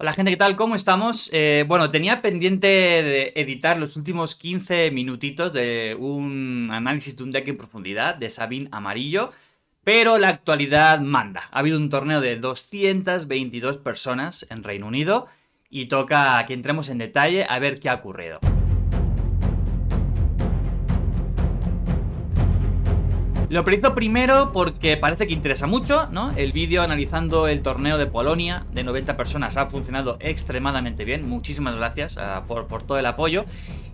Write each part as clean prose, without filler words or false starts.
Hola gente, ¿qué tal? ¿Cómo estamos? Bueno, tenía pendiente de editar los últimos 15 minutitos de un análisis de un deck en profundidad de Sabin Amarillo, pero la actualidad manda. Ha habido un torneo de 222 personas en Reino Unido y toca que entremos en detalle a ver qué ha ocurrido. Lo priorizo primero porque parece que interesa mucho, ¿no? El vídeo analizando el torneo de Polonia de 90 personas ha funcionado extremadamente bien. Muchísimas gracias por todo el apoyo.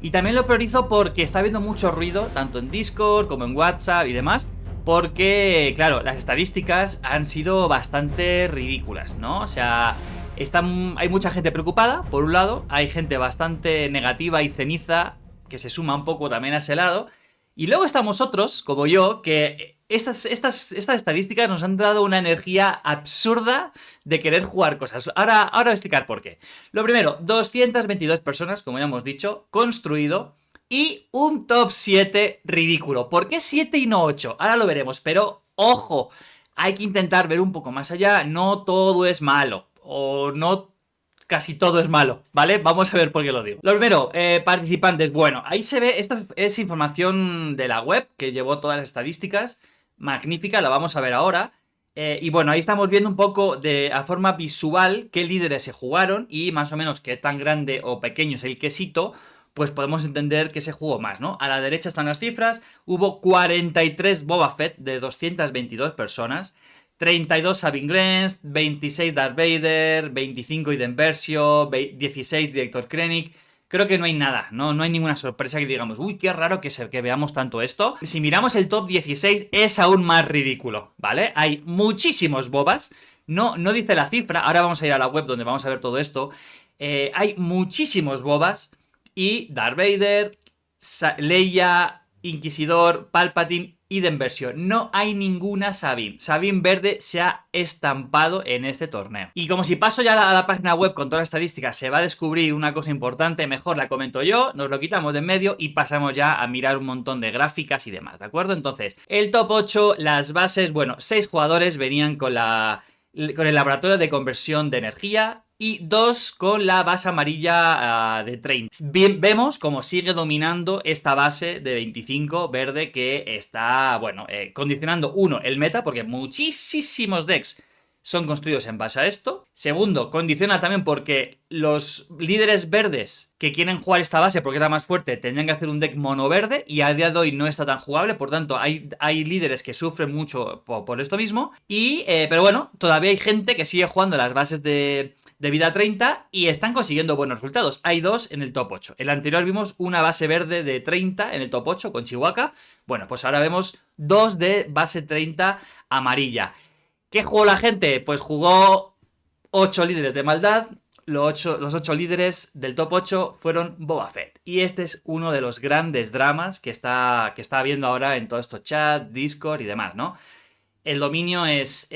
Y también lo priorizo porque está habiendo mucho ruido, tanto en Discord como en WhatsApp y demás. Porque, claro, las estadísticas han sido bastante ridículas, ¿no? O sea, hay mucha gente preocupada, por un lado. Hay gente bastante negativa y ceniza que se suma un poco también a ese lado. Y luego estamos otros, como yo, que estas estadísticas nos han dado una energía absurda de querer jugar cosas. Ahora voy a explicar por qué. Lo primero, 222 personas, como ya hemos dicho, construido y un top 7 ridículo. ¿Por qué 7 y no 8? Ahora lo veremos, pero ojo, hay que intentar ver un poco más allá. No todo es malo, o no casi todo es malo, ¿vale? Vamos a ver por qué lo digo. Lo primero, participantes. Bueno, ahí se ve, esta es información de la web que llevó todas las estadísticas. Magnífica, la vamos a ver ahora. Y bueno, ahí estamos viendo un poco a forma visual qué líderes se jugaron y más o menos qué tan grande o pequeño es el quesito, pues podemos entender que se jugó más, ¿no? A la derecha están las cifras, hubo 43 Boba Fett de 222 personas, 32 Sabin Wren, 26 Darth Vader, 25 Iden Versio, 16 Director Krennic. Creo que no hay nada, no hay ninguna sorpresa que digamos, uy, qué raro que veamos tanto esto. Si miramos el top 16 es aún más ridículo, ¿vale? Hay muchísimos bobas, no dice la cifra, ahora vamos a ir a la web donde vamos a ver todo esto. Hay muchísimos bobas y Darth Vader, Leia, Inquisidor, Palpatine, Iden Versio. No hay ninguna Sabine. Sabine verde se ha estampado en este torneo. Y como si paso ya a la página web con todas las estadísticas, se va a descubrir una cosa importante, mejor la comento yo, nos lo quitamos de en medio y pasamos ya a mirar un montón de gráficas y demás, ¿de acuerdo? Entonces, el top 8, las bases, bueno, 6 jugadores venían con el laboratorio de conversión de energía y 2 con la base amarilla de 30. Bien, vemos como sigue dominando esta base de 25 verde que está, bueno, condicionando, uno, el meta, porque muchísimos decks son construidos en base a esto. Segundo, condiciona también porque los líderes verdes que quieren jugar esta base porque es la más fuerte tendrían que hacer un deck mono verde y a día de hoy no está tan jugable, por tanto hay líderes que sufren mucho por esto mismo. Pero bueno, todavía hay gente que sigue jugando las bases de vida 30 y están consiguiendo buenos resultados. Hay dos en el top 8. El anterior vimos una base verde de 30 en el top 8 con Chihuahua. Bueno, pues ahora vemos dos de base 30 amarilla. ¿Qué jugó la gente? Pues jugó 8 líderes de maldad. Los 8 líderes del top 8 fueron Boba Fett. Y este es uno de los grandes dramas que está habiendo ahora en todo esto chat, Discord y demás, ¿no? El dominio es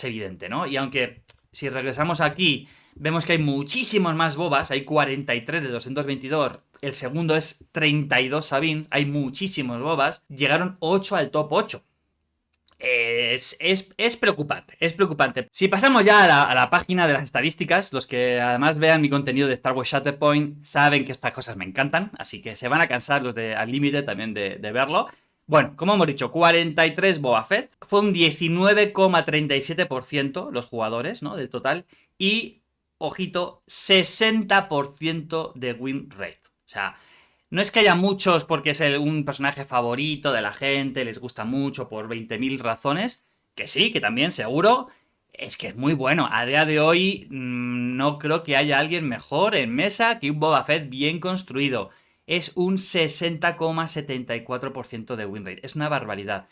evidente, ¿no? Y aunque si regresamos aquí, vemos que hay muchísimos más bobas, hay 43 de 222, el segundo es 32 Sabine, hay muchísimos bobas, llegaron 8 al top 8. Es preocupante, es preocupante. Si pasamos ya a la página de las estadísticas, los que además vean mi contenido de Star Wars Shatterpoint saben que estas cosas me encantan, así que se van a cansar los de Unlimited también de verlo. Bueno, como hemos dicho, 43 Boba Fett, fue un 19,37% los jugadores, ¿no? Del total, y, ojito, 60% de win rate. O sea, no es que haya muchos porque es un personaje favorito de la gente, les gusta mucho por 20.000 razones, que sí, que también seguro, es que es muy bueno. A día de hoy no creo que haya alguien mejor en mesa que un Boba Fett bien construido. Es un 60,74% de win rate, es una barbaridad.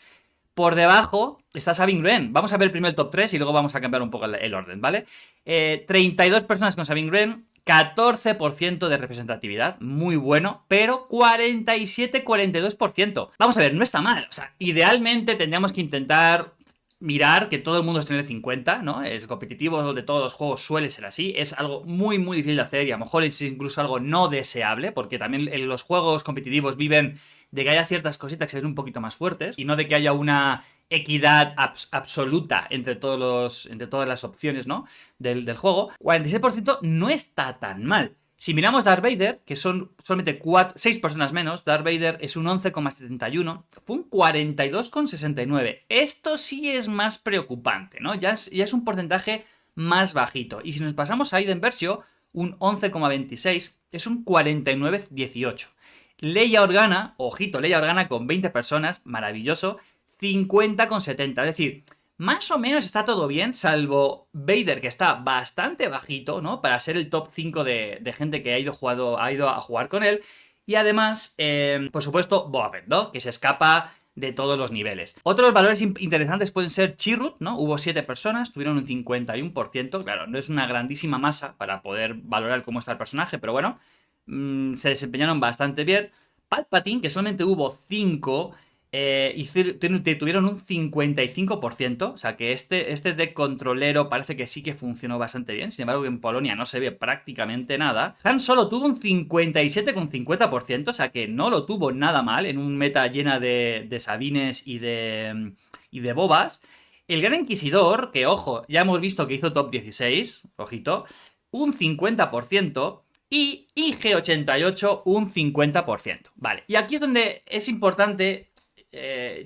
Por debajo está Sabin Wren. Vamos a ver primero el top 3 y luego vamos a cambiar un poco el orden, ¿vale? 32 personas con Sabin Wren, 14% de representatividad, muy bueno, pero 47-42%. Vamos a ver, no está mal. O sea, idealmente tendríamos que intentar mirar que todo el mundo esté en el 50, ¿no? El competitivo de todos los juegos suele ser así. Es algo muy, muy difícil de hacer y a lo mejor es incluso algo no deseable, porque también los juegos competitivos viven de que haya ciertas cositas que sean un poquito más fuertes y no de que haya una equidad absoluta entre todas las opciones, ¿no? del juego. 46% no está tan mal. Si miramos Darth Vader, que son solamente 6 personas menos, Darth Vader es un 11,71, fue un 42,69. Esto sí es más preocupante, ¿no? Ya es un porcentaje más bajito. Y si nos pasamos a Aiden Versio, un 11,26, es un 49,18. Leia Organa, ojito, Leia Organa con 20 personas, maravilloso, 50,70. Es decir, más o menos está todo bien, salvo Vader, que está bastante bajito, ¿no? Para ser el top 5 de gente que ha ido a jugar con él. Y además, por supuesto, Boba Fett, ¿no? Que se escapa de todos los niveles. Otros valores interesantes pueden ser Chirrut, ¿no? Hubo 7 personas, tuvieron un 51%. Claro, no es una grandísima masa para poder valorar cómo está el personaje, pero bueno, se desempeñaron bastante bien. Palpatine, que solamente hubo 5... y tuvieron un 55%, o sea que este deck controlero parece que sí que funcionó bastante bien. Sin embargo, en Polonia no se ve prácticamente nada. Han Solo tuvo un 57,50%, o sea que no lo tuvo nada mal en un meta llena de Sabines y de Bobas. El Gran Inquisidor, que ojo, ya hemos visto que hizo top 16, ojito, un 50%. Y IG88 un 50%. Vale, y aquí es donde es importante.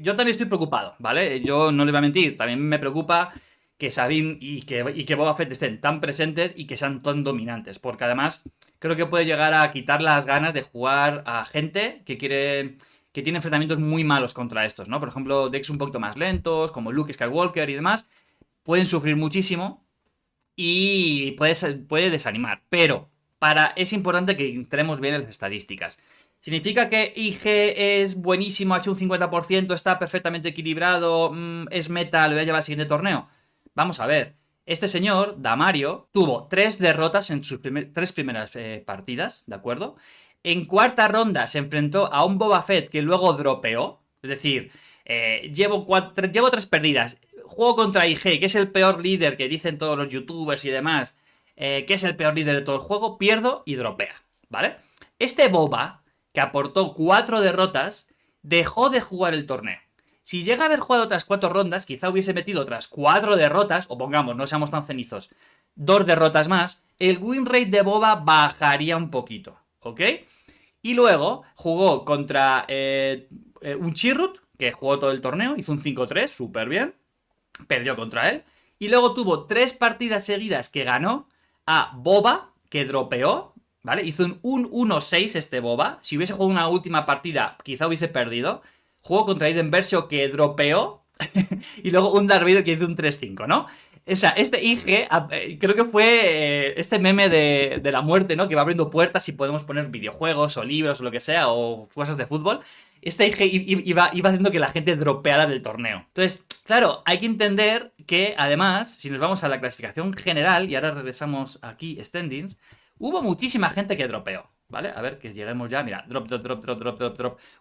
Yo también estoy preocupado, ¿vale? Yo no le voy a mentir, también me preocupa que Sabine y que Boba Fett estén tan presentes y que sean tan dominantes, porque además creo que puede llegar a quitar las ganas de jugar a gente que tiene enfrentamientos muy malos contra estos, ¿no? Por ejemplo, decks un poquito más lentos, como Luke Skywalker y demás, pueden sufrir muchísimo y puede desanimar, pero es importante que entremos bien en las estadísticas. ¿Significa que IG es buenísimo, ha hecho un 50%, está perfectamente equilibrado, es meta, lo voy a llevar al siguiente torneo? Vamos a ver. Este señor, Damario, tuvo 3 derrotas en sus 3 primeras partidas, ¿de acuerdo? En cuarta ronda se enfrentó a un Boba Fett que luego dropeó. Es decir, llevo 3 perdidas. Juego contra IG, que es el peor líder que dicen todos los youtubers y demás, que es el peor líder de todo el juego, pierdo y dropea, ¿vale? Este Boba, que aportó 4 derrotas, dejó de jugar el torneo. Si llega a haber jugado otras 4 rondas, quizá hubiese metido otras 4 derrotas, o pongamos, no seamos tan cenizos, 2 derrotas más, el win rate de Boba bajaría un poquito, ¿ok? Y luego jugó contra un Chirrut, que jugó todo el torneo, hizo un 5-3, súper bien, perdió contra él, y luego tuvo 3 partidas seguidas que ganó a Boba, que dropeó, ¿vale? Hizo un 1-6 este Boba. Si hubiese jugado una última partida, quizá hubiese perdido. Jugó contra Aiden Versio, que dropeó. Y luego un Darth Vader que hizo un 3-5, ¿no? O sea, este IG, creo que fue este meme de la muerte, ¿no? Que va abriendo puertas y podemos poner videojuegos o libros o lo que sea, o cosas de fútbol. Este IG iba haciendo que la gente dropeara del torneo. Entonces, claro, hay que entender que además, si nos vamos a la clasificación general, y ahora regresamos aquí, standings, hubo muchísima gente que dropeó, ¿vale? A ver, que lleguemos ya, mira, drop.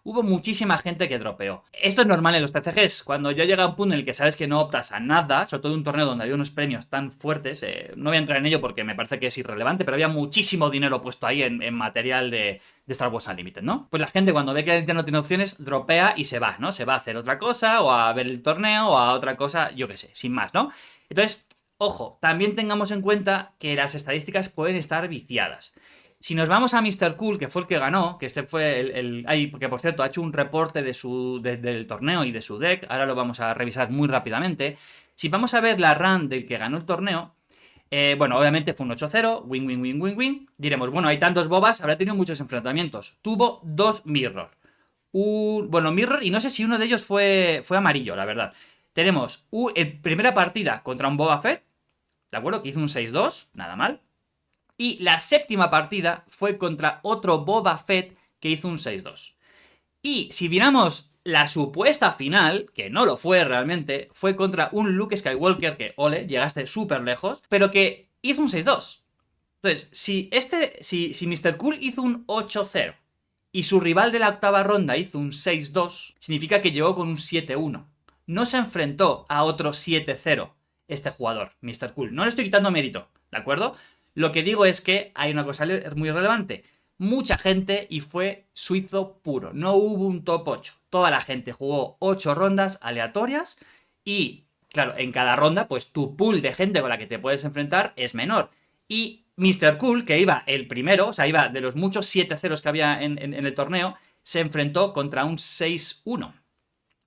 Hubo muchísima gente que dropeó. Esto es normal en los TCGs, cuando ya llega un punto en el que sabes que no optas a nada, sobre todo en un torneo donde había unos premios tan fuertes, no voy a entrar en ello porque me parece que es irrelevante, pero había muchísimo dinero puesto ahí en material de Star Wars Unlimited, ¿no? Pues la gente cuando ve que ya no tiene opciones, dropea y se va, ¿no? Se va a hacer otra cosa, o a ver el torneo, o a otra cosa, yo qué sé, sin más, ¿no? Entonces, ojo, también tengamos en cuenta que las estadísticas pueden estar viciadas. Si nos vamos a Mr. Cool, que fue el que ganó, que este fue que por cierto ha hecho un reporte del torneo y de su deck, ahora lo vamos a revisar muy rápidamente. Si vamos a ver la run del que ganó el torneo, bueno, obviamente fue un 8-0, win. Diremos, bueno, hay tantos Bobas, habrá tenido muchos enfrentamientos. Tuvo 2 Mirror. Mirror, y no sé si uno de ellos fue amarillo, la verdad. Tenemos primera partida contra un Boba Fett, ¿de acuerdo? Que hizo un 6-2, nada mal. Y la séptima partida fue contra otro Boba Fett que hizo un 6-2. Y si miramos la supuesta final, que no lo fue realmente, fue contra un Luke Skywalker que, ole, llegaste súper lejos, pero que hizo un 6-2. Entonces, si Mr. Cool hizo un 8-0 y su rival de la octava ronda hizo un 6-2, significa que llegó con un 7-1. No se enfrentó a otro 7-0 este jugador, Mr. Cool. No le estoy quitando mérito, ¿de acuerdo? Lo que digo es que hay una cosa muy relevante. mucha gente y fue suizo puro. No hubo un top 8. Toda la gente jugó 8 rondas aleatorias y, claro, en cada ronda, pues tu pool de gente con la que te puedes enfrentar es menor. Y Mr. Cool, que iba el primero, o sea, iba de los muchos 7-0 que había en el torneo, se enfrentó contra un 6-1.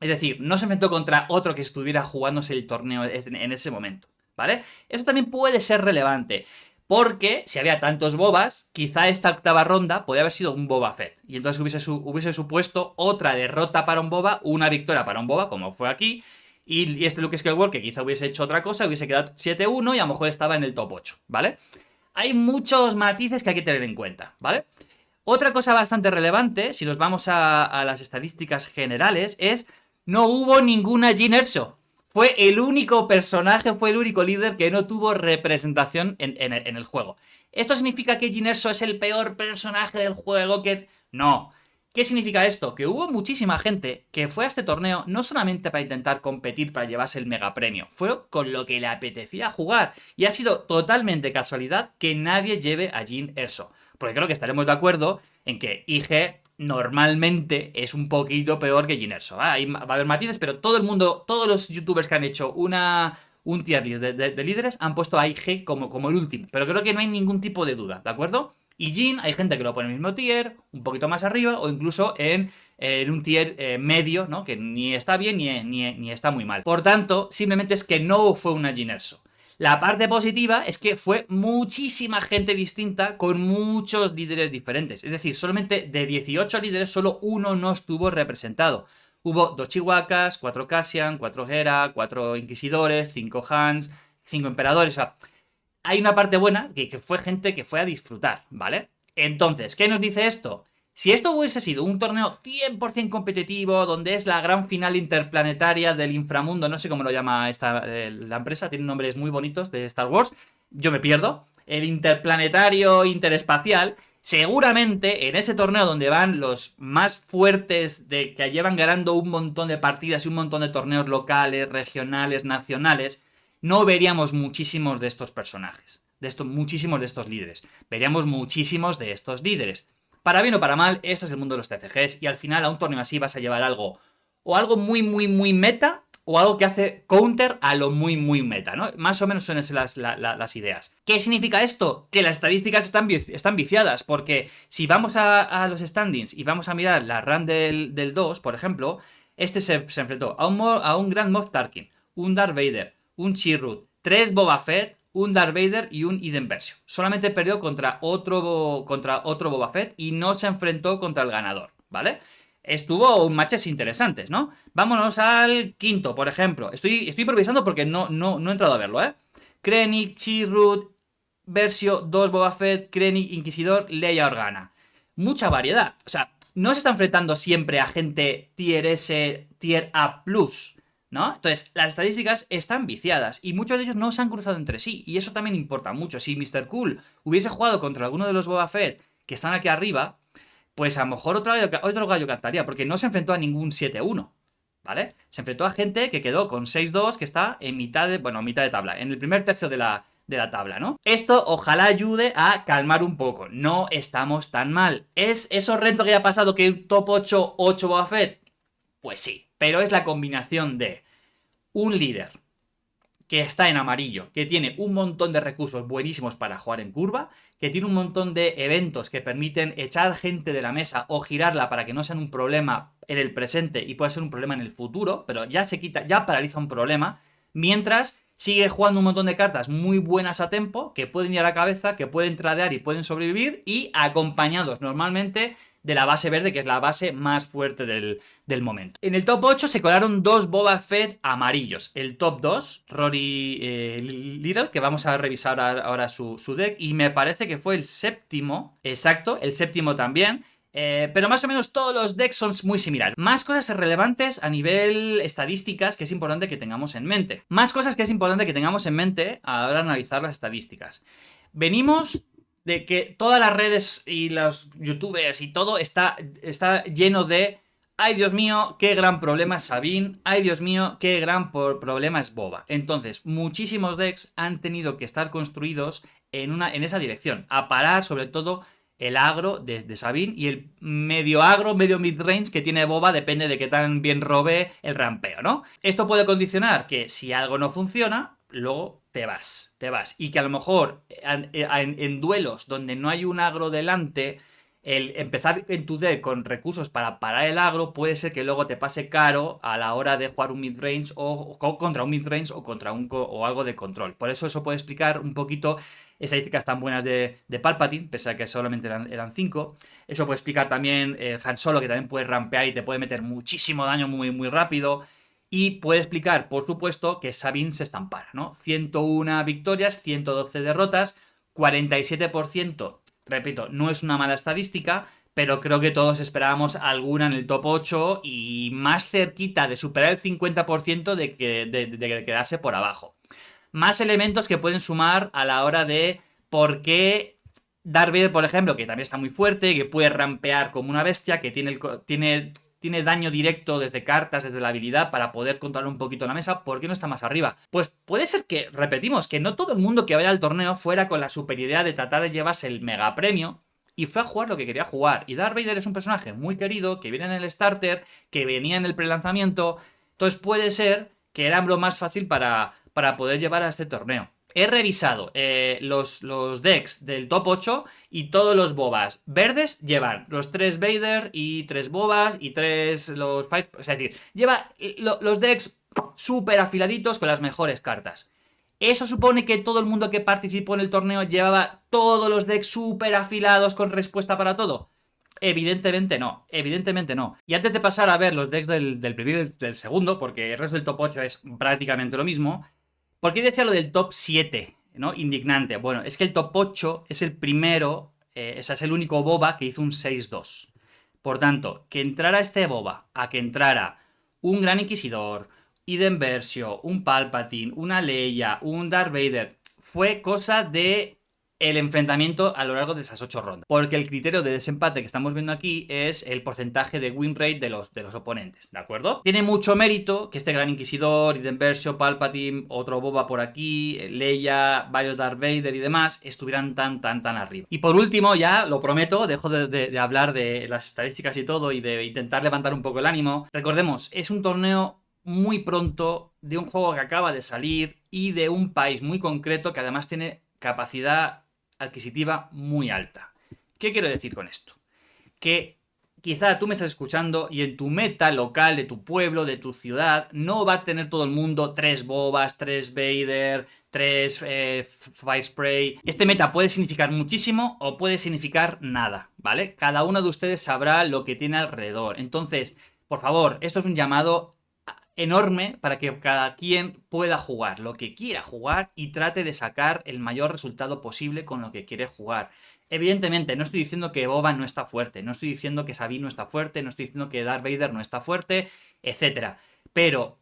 Es decir, no se enfrentó contra otro que estuviera jugándose el torneo en ese momento, ¿vale? Eso también puede ser relevante, porque si había tantos bobas, quizá esta octava ronda podría haber sido un Boba Fett. Y entonces hubiese supuesto otra derrota para un boba, una victoria para un boba, como fue aquí. Y este Luke Skywalker quizá hubiese hecho otra cosa, hubiese quedado 7-1 y a lo mejor estaba en el top 8, ¿vale? Hay muchos matices que hay que tener en cuenta, ¿vale? Otra cosa bastante relevante, si nos vamos a las estadísticas generales, es no hubo ninguna Jyn Erso. Fue el único personaje, fue el único líder que no tuvo representación en el juego. ¿Esto significa que Jyn Erso es el peor personaje del juego? No. ¿Qué significa esto? Que hubo muchísima gente que fue a este torneo no solamente para intentar competir para llevarse el megapremio, fue con lo que le apetecía jugar. Y ha sido totalmente casualidad que nadie lleve a Jyn Erso. Porque creo que estaremos de acuerdo en que IG normalmente es un poquito peor que Jyn Erso. Va a haber matices, pero todo el mundo, todos los youtubers que han hecho un tier list de líderes han puesto a IG como el último. Pero creo que no hay ningún tipo de duda, ¿de acuerdo? Y Jyn, hay gente que lo pone en el mismo tier, un poquito más arriba, o incluso en un tier medio, ¿no? Que ni está bien ni está muy mal. Por tanto, simplemente es que no fue una Jyn Erso. La parte positiva es que fue muchísima gente distinta con muchos líderes diferentes. Es decir, solamente de 18 líderes, solo uno no estuvo representado. Hubo 2 Chihuahuas, 4 Cassian, 4 Hera, 4 Inquisidores, 5 Hans, 5 Emperadores. O sea, hay una parte buena que fue gente que fue a disfrutar, ¿vale? Entonces, ¿qué nos dice esto? Si esto hubiese sido un torneo 100% competitivo, donde es la gran final interplanetaria del inframundo, no sé cómo lo llama la empresa, tiene nombres muy bonitos de Star Wars, yo me pierdo, el interplanetario interespacial, seguramente en ese torneo donde van los más fuertes de que llevan ganando un montón de partidas y un montón de torneos locales, regionales, nacionales, no veríamos muchísimos de estos personajes, muchísimos de estos líderes, veríamos muchísimos de estos líderes. Para bien o para mal, esto es el mundo de los TCGs y al final a un torneo así vas a llevar algo o algo muy meta o algo que hace counter a lo muy meta, ¿no? Más o menos son esas las ideas. ¿Qué significa esto? Que las estadísticas están viciadas, porque si vamos a los standings y vamos a mirar la run del 2, por ejemplo, este se enfrentó a un Grand Moff Tarkin, un Darth Vader, un Chirrut, 3 Boba Fett, un Darth Vader y un Iden Versio. Solamente perdió contra otro Boba Fett y no se enfrentó contra el ganador, ¿vale? Estuvo matches interesantes, ¿no? Vámonos al quinto, por ejemplo. Estoy improvisando porque no he entrado a verlo, ¿eh? Krennic, Chirrut, Versio, 2 Boba Fett, Krennic, Inquisidor, Leia Organa. Mucha variedad. O sea, no se está enfrentando siempre a gente tier S, tier A+, ¿no? Entonces, las estadísticas están viciadas y muchos de ellos no se han cruzado entre sí y eso también importa mucho. Si Mr. Cool hubiese jugado contra alguno de los Boba Fett que están aquí arriba, pues a lo mejor otro gallo cantaría, porque no se enfrentó a ningún 7-1, ¿vale? Se enfrentó a gente que quedó con 6-2, que está en mitad de tabla, en el primer tercio de la tabla, ¿no? Esto ojalá ayude a calmar un poco. No estamos tan mal. ¿Es horrendo que haya pasado que un top 8 Boba Fett? Pues sí, pero es la combinación de un líder que está en amarillo, que tiene un montón de recursos buenísimos para jugar en curva, que tiene un montón de eventos que permiten echar gente de la mesa o girarla para que no sean un problema en el presente y pueda ser un problema en el futuro, pero ya paraliza un problema, mientras sigue jugando un montón de cartas muy buenas a tempo, que pueden ir a la cabeza, que pueden tradear y pueden sobrevivir, y acompañados normalmente de la base verde, que es la base más fuerte del momento. En el top 8 se colaron 2 Boba Fett amarillos. El top 2, Rory Little, que vamos a revisar ahora su deck, y me parece que fue el séptimo, exacto, el séptimo también. Pero más o menos todos los decks son muy similares. Más cosas relevantes a nivel estadísticas que es importante que tengamos en mente. Más cosas que es importante que tengamos en mente a la hora de analizar las estadísticas. Venimos de que todas las redes y los youtubers y todo está lleno de ¡ay, Dios mío, qué gran problema es Sabine! ¡Ay, Dios mío, qué gran problema es Boba! Entonces, muchísimos decks han tenido que estar construidos en esa dirección, a parar sobre todo el agro de Sabin y el medio agro, medio mid-range que tiene Boba, depende de qué tan bien robe el rampeo, ¿no? Esto puede condicionar que si algo no funciona, luego te vas. Y que a lo mejor en duelos donde no hay un agro delante, el empezar en tu deck con recursos para parar el agro puede ser que luego te pase caro a la hora de jugar un midrange o contra un midrange o contra o algo de control. Por eso puede explicar un poquito estadísticas tan buenas de Palpatine, pese a que solamente eran 5. Eso puede explicar también Han Solo, que también puede rampear y te puede meter muchísimo daño muy, muy rápido. Y puede explicar, por supuesto, que Sabin se estampara, ¿no? 101 victorias, 112 derrotas, 47%. Repito, no es una mala estadística, pero creo que todos esperábamos alguna en el top 8 y más cerquita de superar el 50% de que quedase por abajo. Más elementos que pueden sumar a la hora de por qué Darth Vader, por ejemplo, que también está muy fuerte, que puede rampear como una bestia, que tiene daño directo desde cartas, desde la habilidad, para poder controlar un poquito la mesa. ¿Por qué no está más arriba? Pues puede ser que, repetimos, que no todo el mundo que vaya al torneo fuera con la superioridad de tratar de llevarse el mega premio y fue a jugar lo que quería jugar. Y Darth Vader es un personaje muy querido, que viene en el starter, que venía en el prelanzamiento. Entonces puede ser que era lo más fácil para poder llevar a este torneo. He revisado los decks del top 8 y todos los bobas verdes llevan los 3 Vader y 3 bobas y 3 los 5. Es decir, lleva los decks súper afiladitos con las mejores cartas. ¿Eso supone que todo el mundo que participó en el torneo llevaba todos los decks súper afilados con respuesta para todo? Evidentemente no, evidentemente no. Y antes de pasar a ver los decks del primero y del segundo, porque el resto del top 8 es prácticamente lo mismo, ¿por qué decía lo del top 7? ¿No? Indignante. Bueno, es que el top 8 es el primero, es el único boba que hizo un 6-2. Por tanto, que entrara este boba a que entrara un Gran Inquisidor, Iden Versio, un Palpatine, una Leia, un Darth Vader, fue cosa de el enfrentamiento a lo largo de esas 8 rondas. Porque el criterio de desempate que estamos viendo aquí es el porcentaje de win rate de los oponentes, ¿de acuerdo? Tiene mucho mérito que este Gran Inquisidor, Iden Versio, Palpatine, otro boba por aquí, Leia, varios Darth Vader y demás, estuvieran tan arriba. Y por último, ya lo prometo, dejo de hablar de las estadísticas y todo y de intentar levantar un poco el ánimo. Recordemos, es un torneo muy pronto, de un juego que acaba de salir y de un país muy concreto que además tiene capacidad adquisitiva muy alta. ¿Qué quiero decir con esto? Que quizá tú me estás escuchando y en tu meta local de tu pueblo, de tu ciudad, no va a tener todo el mundo 3 bobas, 3 Vader, 3 Fire Spray. Este meta puede significar muchísimo o puede significar nada, ¿vale? Cada uno de ustedes sabrá lo que tiene alrededor. Entonces, por favor, esto es un llamado enorme para que cada quien pueda jugar lo que quiera jugar y trate de sacar el mayor resultado posible con lo que quiere jugar. Evidentemente, no estoy diciendo que Boba no está fuerte, no estoy diciendo que Sabine no está fuerte, no estoy diciendo que Darth Vader no está fuerte, etc. Pero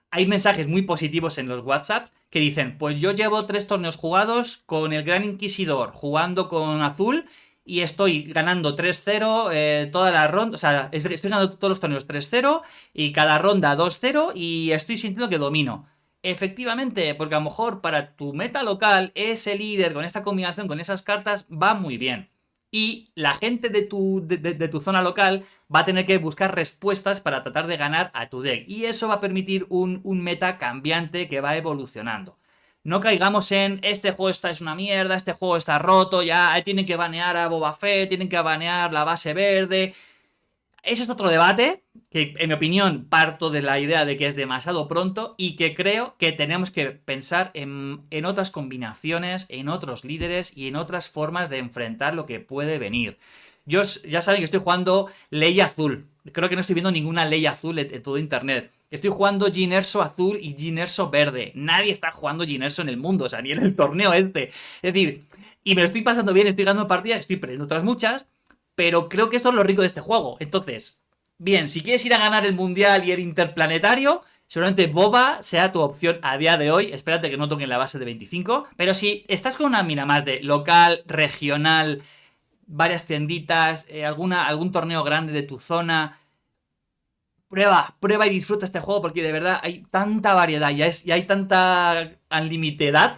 hay mensajes muy positivos en los WhatsApp que dicen, pues yo llevo 3 torneos jugados con el Gran Inquisidor jugando con azul y estoy ganando 3-0 toda la ronda, o sea, estoy ganando todos los torneos 3-0 y cada ronda 2-0 y estoy sintiendo que domino. Efectivamente, porque a lo mejor para tu meta local ese líder con esta combinación, con esas cartas, va muy bien. Y la gente de tu zona local va a tener que buscar respuestas para tratar de ganar a tu deck. Y eso va a permitir un meta cambiante que va evolucionando. No caigamos en este juego es una mierda, este juego está roto, ya tienen que banear a Boba Fett, tienen que banear la base verde. Ese es otro debate que, en mi opinión, parto de la idea de que es demasiado pronto y que creo que tenemos que pensar en otras combinaciones, en otros líderes y en otras formas de enfrentar lo que puede venir. Yo ya saben que estoy jugando Leia Azul. Creo que no estoy viendo ninguna Leia Azul en todo internet. Estoy jugando Jyn Erso Azul y Jyn Erso Verde. Nadie está jugando Jyn Erso en el mundo, o sea, ni en el torneo este. Es decir, y me lo estoy pasando bien, estoy ganando partidas, estoy perdiendo otras muchas, pero creo que esto es lo rico de este juego. Entonces, bien, si quieres ir a ganar el mundial y el interplanetario, seguramente Boba sea tu opción a día de hoy. Espérate que no toquen la base de 25. Pero si estás con una mira más de local, regional, varias tienditas, algún torneo grande de tu zona, prueba y disfruta este juego porque de verdad hay tanta variedad y hay tanta unlimitedad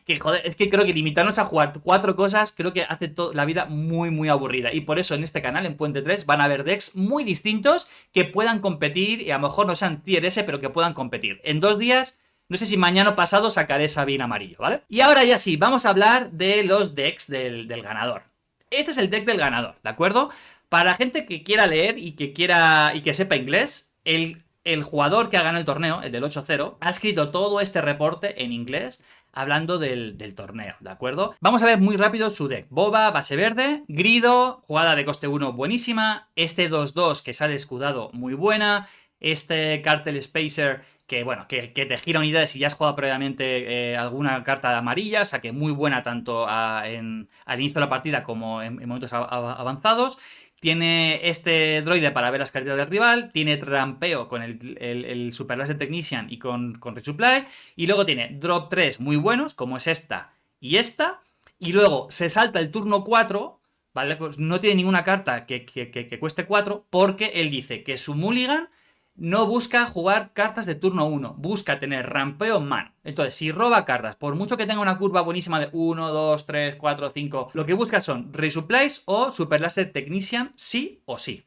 que, joder, es que creo que limitarnos a jugar 4 cosas creo que hace la vida muy, muy aburrida. Y por eso en este canal, en Puente 3, van a haber decks muy distintos que puedan competir y a lo mejor no sean tier S, pero que puedan competir. En 2 días, no sé si mañana o pasado sacaré Sabin amarillo, ¿vale? Y ahora ya sí, vamos a hablar de los decks del ganador. Este es el deck del ganador, ¿de acuerdo? Para gente que quiera leer y que sepa inglés, el jugador que ha ganado el torneo, el del 8-0, ha escrito todo este reporte en inglés hablando del torneo, ¿de acuerdo? Vamos a ver muy rápido su deck. Boba, base verde, Grido, jugada de coste 1 buenísima, este 2-2 que sale escudado muy buena, este Cartel Spacer que, bueno, que te gira unidades si ya has jugado previamente alguna carta amarilla, o sea que muy buena tanto al inicio de la partida como en momentos avanzados. Tiene este droide para ver las cartas del rival, tiene trampeo con el Super Laser Technician y con Resupply, y luego tiene drop 3 muy buenos, como es esta, y luego se salta el turno 4, ¿vale? Pues no tiene ninguna carta que cueste 4, porque él dice que su mulligan no busca jugar cartas de turno 1, busca tener rampeo en mano. Entonces, si roba cartas, por mucho que tenga una curva buenísima de 1, 2, 3, 4, 5, lo que busca son resupplies o Super Laser Technician sí o sí.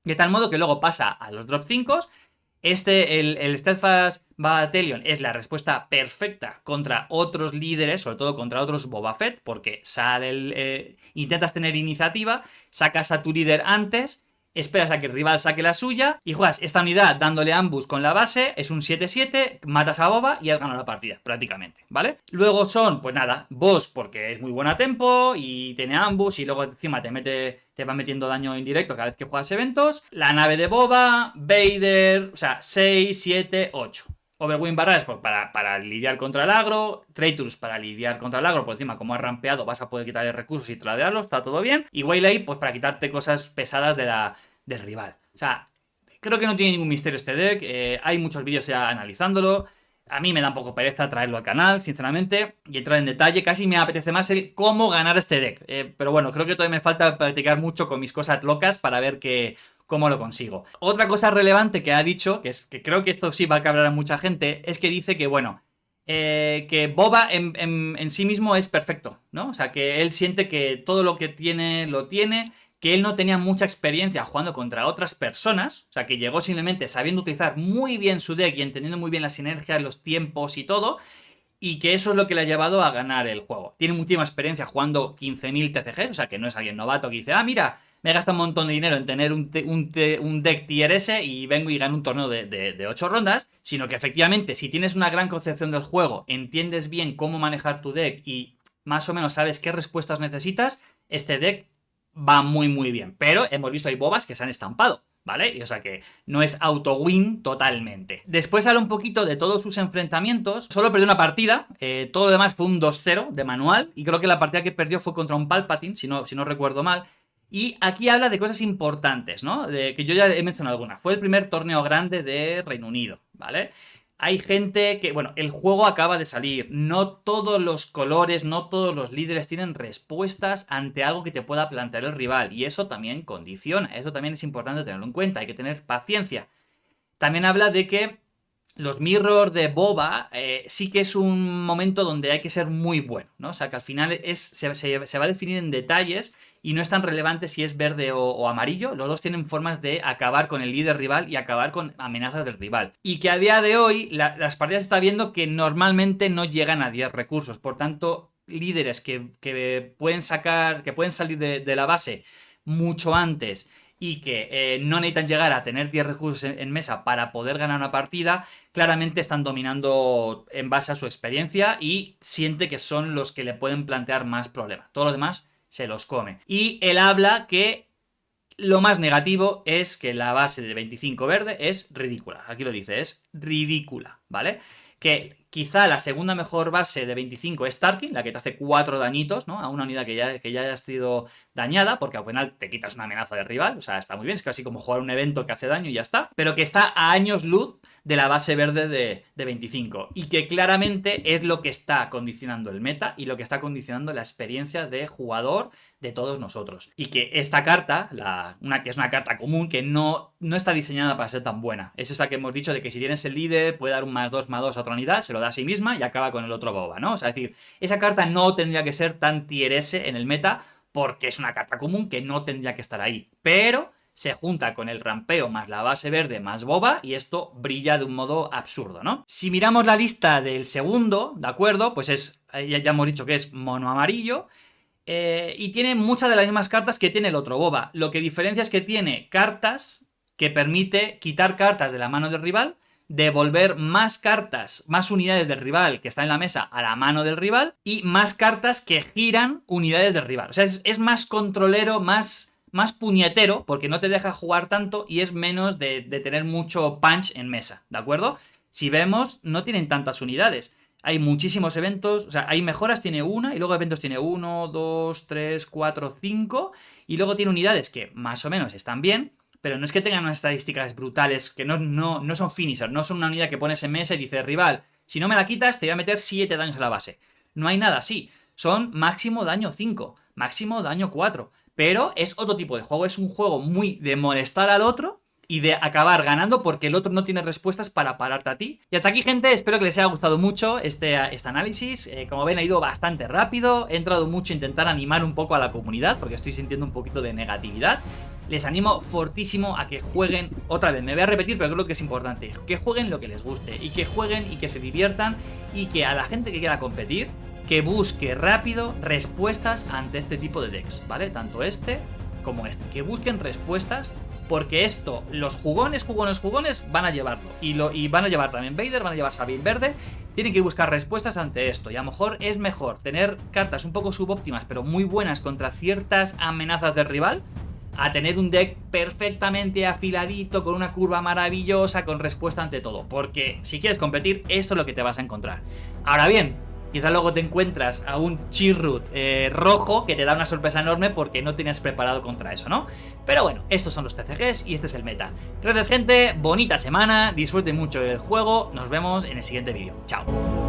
De tal modo que luego pasa a los drop 5. El Steadfast Battalion es la respuesta perfecta contra otros líderes, sobre todo contra otros Boba Fett, porque intentas tener iniciativa, sacas a tu líder antes, esperas a que el rival saque la suya y juegas esta unidad dándole ambush con la base, es un 7-7, matas a Boba y has ganado la partida, prácticamente, ¿vale? Luego son, pues nada, boss porque es muy buena tempo y tiene ambush y luego encima te va metiendo daño indirecto cada vez que juegas eventos. La nave de Boba, Vader, o sea, 6, 7, 8. Overwing Barrage pues, para lidiar contra el agro, Traitorous para lidiar contra el agro, por encima como has rampeado vas a poder quitarle recursos y tradearlos, está todo bien, y Waylay pues para quitarte cosas pesadas del rival. O sea, creo que no tiene ningún misterio este deck, hay muchos vídeos ya analizándolo, a mí me da un poco pereza traerlo al canal, sinceramente, y entrar en detalle, casi me apetece más el cómo ganar este deck, pero bueno, creo que todavía me falta practicar mucho con mis cosas locas para ver cómo lo consigo. Otra cosa relevante que ha dicho, que creo que esto sí va a cabrar a mucha gente, es que dice que, bueno, que Boba en sí mismo es perfecto, ¿no? O sea, que él siente que todo lo que tiene, lo tiene, que él no tenía mucha experiencia jugando contra otras personas, o sea, que llegó simplemente sabiendo utilizar muy bien su deck y entendiendo muy bien las sinergias, los tiempos y todo, y que eso es lo que le ha llevado a ganar el juego. Tiene muchísima experiencia jugando 15.000 TCGs, o sea, que no es alguien novato que dice, ah, mira, me he gastado un montón de dinero en tener un deck tier S y vengo y gano un torneo de 8 rondas, sino que efectivamente, si tienes una gran concepción del juego, entiendes bien cómo manejar tu deck y más o menos sabes qué respuestas necesitas, este deck va muy muy bien. Pero hemos visto hay bobas que se han estampado, ¿vale? Y, o sea que no es auto-win totalmente. Después habla un poquito de todos sus enfrentamientos. Solo perdió una partida, todo lo demás fue un 2-0 de manual. Y creo que la partida que perdió fue contra un Palpatine, si no recuerdo mal. Y aquí habla de cosas importantes, ¿no? Que yo ya he mencionado algunas. Fue el primer torneo grande de Reino Unido, ¿vale? Hay gente que, bueno, el juego acaba de salir, no todos los colores, no todos los líderes tienen respuestas ante algo que te pueda plantear el rival, y eso también condiciona, eso también es importante tenerlo en cuenta, hay que tener paciencia. También habla de que los mirrors de Boba sí que es un momento donde hay que ser muy bueno, ¿no? O sea, que al final se va a definir en detalles y no es tan relevante si es verde o amarillo. Los dos tienen formas de acabar con el líder rival y acabar con amenazas del rival. Y que a día de hoy las partidas está viendo que normalmente no llegan a 10 recursos. Por tanto, líderes que pueden salir de la base mucho antes y que no necesitan llegar a tener 10 recursos en mesa para poder ganar una partida, claramente están dominando en base a su experiencia y siente que son los que le pueden plantear más problemas. Todo lo demás se los come. Y él habla que lo más negativo es que la base de 25 verde es ridícula. Aquí lo dice, es ridícula, ¿vale? Que Quizá la segunda mejor base de 25 es Tarkin, la que te hace 4 dañitos, ¿no? A una unidad que ya haya sido dañada, porque al final te quitas una amenaza de rival, o sea, está muy bien, es casi como jugar un evento que hace daño y ya está, pero que está a años luz de la base verde de 25, y que claramente es lo que está condicionando el meta y lo que está condicionando la experiencia de jugador de todos nosotros. Y que esta carta, que es una carta común, que no está diseñada para ser tan buena. Es esa que hemos dicho de que si tienes el líder puede dar un +2/+2 a otra unidad, se lo da a sí misma y acaba con el otro boba, ¿no? O sea, es decir, esa carta no tendría que ser tan tier S en el meta porque es una carta común que no tendría que estar ahí. Pero se junta con el rampeo más la base verde más boba y esto brilla de un modo absurdo, ¿no? Si miramos la lista del segundo, ¿de acuerdo? Pues ya hemos dicho que es mono amarillo. Y tiene muchas de las mismas cartas que tiene el otro boba. Lo que diferencia es que tiene cartas que permite quitar cartas de la mano del rival, devolver más cartas, más unidades del rival que está en la mesa a la mano del rival y más cartas que giran unidades del rival. O sea, es más controlero, más puñetero, porque no te deja jugar tanto y es menos de tener mucho punch en mesa, ¿de acuerdo? Si vemos, no tienen tantas unidades. Hay muchísimos eventos, o sea, hay mejoras, tiene una, y luego eventos tiene 1, 2, 3, 4, 5, y luego tiene unidades que más o menos están bien, pero no es que tengan unas estadísticas brutales, que no son finishers, no son una unidad que pones en mesa y dices, rival, si no me la quitas te voy a meter 7 daños a la base. No hay nada así, son máximo daño 5, máximo daño 4, pero es otro tipo de juego, es un juego muy de molestar al otro y de acabar ganando porque el otro no tiene respuestas para pararte a ti. Y hasta aquí, gente, espero que les haya gustado mucho este análisis. Como ven, ha ido bastante rápido, he entrado mucho a intentar animar un poco a la comunidad porque estoy sintiendo un poquito de negatividad. Les animo fortísimo a que jueguen, otra vez, me voy a repetir, pero creo que es importante, que jueguen lo que les guste, y que jueguen y que se diviertan, y que a la gente que quiera competir, que busque rápido respuestas ante este tipo de decks, ¿vale? Tanto este como este, que busquen respuestas, porque esto, los jugones van a llevarlo, y van a llevar también Vader, van a llevar Sabine Verde, tienen que buscar respuestas ante esto, y a lo mejor es mejor tener cartas un poco subóptimas, pero muy buenas contra ciertas amenazas del rival, a tener un deck perfectamente afiladito, con una curva maravillosa, con respuesta ante todo, porque si quieres competir, esto es lo que te vas a encontrar. Ahora bien, quizá luego te encuentras a un Chirrut rojo que te da una sorpresa enorme porque no tenías preparado contra eso, ¿no? Pero bueno, estos son los TCGs y este es el meta. Gracias, gente, bonita semana, disfruten mucho del juego, nos vemos en el siguiente vídeo. Chao.